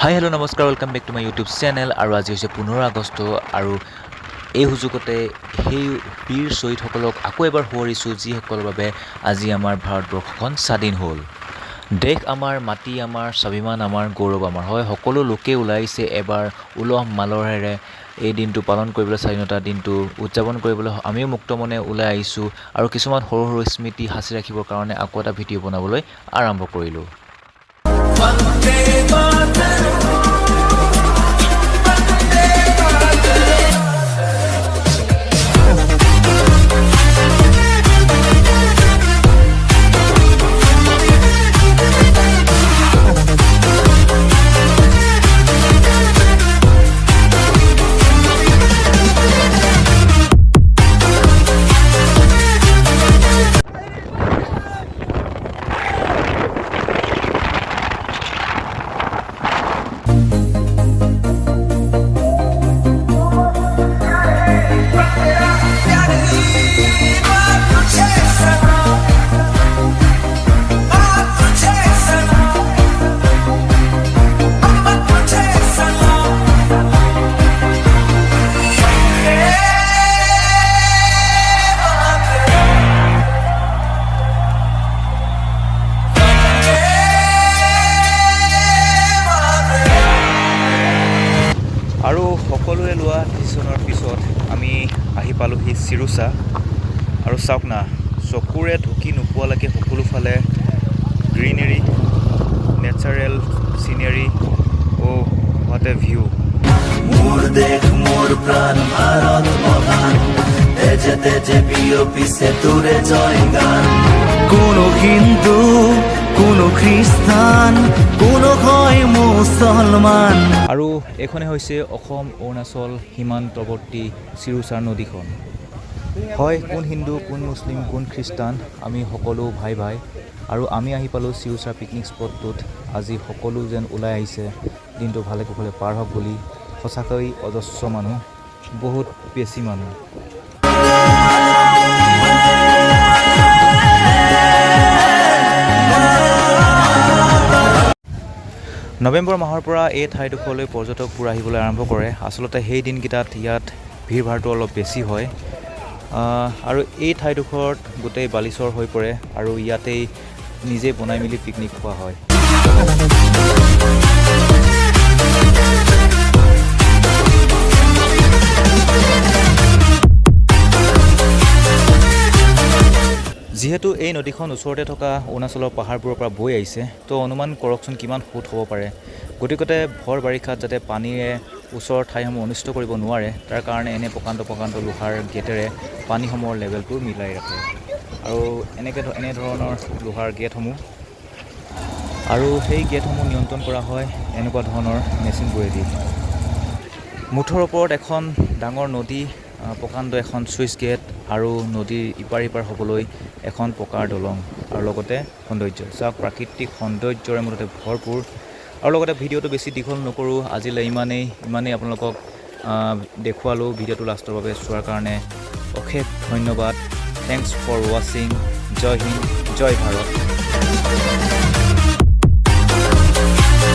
হাই hello' নমস্কাৰ welcome back to my YouTube channel আৰু আজি হৈছে 15 আগষ্ট আৰু এই সুযোগতে সেই বীৰ শ্বহীদসকলক আকৌ এবাৰ সোঁৱৰিছোঁ যিসকলৰ বাবে আজি আমাৰ ভাৰতবৰ্ষখন স্বাধীন হ'ল। দেশ আমাৰ, মাটি আমাৰ, স্বাভিমান আমাৰ, গৌৰৱ আমাৰ। হয়, সকলো লোকে ওলাইছে এবাৰ উলহ মালহেৰে এই দিনটো পালন কৰিবলৈ, স্বাধীনতা দিনটো উদযাপন কৰিবলৈ আমিও মুক্ত মনে ওলাই আহিছোঁ আৰু কিছুমান সৰু সৰু স্মৃতি সাঁচি ৰাখিবৰ কাৰণে আকৌ এটা ভিডিঅ' বনাবলৈ আৰম্ভ কৰিলোঁ। আৰু সকলোৱে লোৱা ডিচিশ্যনৰ পিছত আমি আহি পালোহি চিৰোচা। আৰু চাওক না, চকুৰে ঢুকি নোপোৱালৈকে সকলোফালে greenery, natural scenery. What a view! মোৰ দেশ মোৰ প্ৰাণ ভাৰত মহান, তেজে তেজে বিয়পিছে তোৰে জয় গান। কোনো হিন্দু, কোনো খ্ৰীষ্টান, কোনো হয় মুছলমান। আৰু এইখনে হৈছে অসম অৰুণাচল সীমান্তৱৰ্তী চিৰোচাৰ নদীখন। হয়, কোন হিন্দু, কোন মুছলিম, কোন খ্ৰীষ্টান, আমি সকলো ভাই ভাই। আৰু আমি আহি পালোঁ চিৰোচাৰ পিকনিক স্পটটোত। আজি সকলো যেন ওলাই আহিছে দিনটো ভালে কুশলে পাৰ হওক বুলি। সঁচাকৈ অজস্ৰ মানুহ, বহুত বেছি মানুহ। নৱেম্বৰ মাহৰ পৰা এই ঠাইডোখৰলৈ পৰ্যটকবোৰ আহিবলৈ আৰম্ভ কৰে। আচলতে সেই দিনকেইটাত ইয়াত ভিৰ ভাৰটো অলপ বেছি হয় আৰু এই ঠাইডোখৰত গোটেই বালিচৰ হৈ পৰে আৰু ইয়াতেই নিজে বনাই মেলি পিকনিক খোৱা হয়। যিহেতু এই নদীখন ওচৰতে থকা অৰুণাচলৰ পাহাৰবোৰৰ পৰা বৈ আহিছে, তো অনুমান কৰকচোন কিমান সোঁত হ'ব পাৰে। গতিকে ভৰ বাৰিষাত যাতে পানীৰে ওচৰৰ ঠাইসমূহ অনিষ্ট কৰিব নোৱাৰে, তাৰ কাৰণে এনে প্ৰকাণ্ড লোহাৰ গেটেৰে পানীসমূহৰ লেভেলটো মিলাই ৰাখে। আৰু এনেধৰণৰ লোহাৰ গেটসমূহ, আৰু সেই গেটসমূহ নিয়ন্ত্ৰণ কৰা হয় এনেকুৱা ধৰণৰ মেচিনবোৰেদি। মুঠৰ ওপৰত এখন ডাঙৰ নদী, প্ৰকাণ্ড এখন চুইচ গেট আৰু নদীৰ ইপাৰ সিপাৰ হ'বলৈ এখন পকাৰ দলং আৰু লগতে সৌন্দৰ্য। চাওক, প্ৰাকৃতিক সৌন্দৰ্যৰে মুঠতে ভৰপূৰ। আৰু লগতে ভিডিঅ'টো বেছি দীঘল নকৰোঁ, আজিলৈ ইমানেই আপোনালোকক দেখুৱালোঁ। ভিডিঅ'টো লাষ্টৰ বাবে চোৱাৰ কাৰণে অশেষ ধন্যবাদ। থেংকছ ফৰ ৱাচিং। জয় হিন্দ, জয় ভাৰত।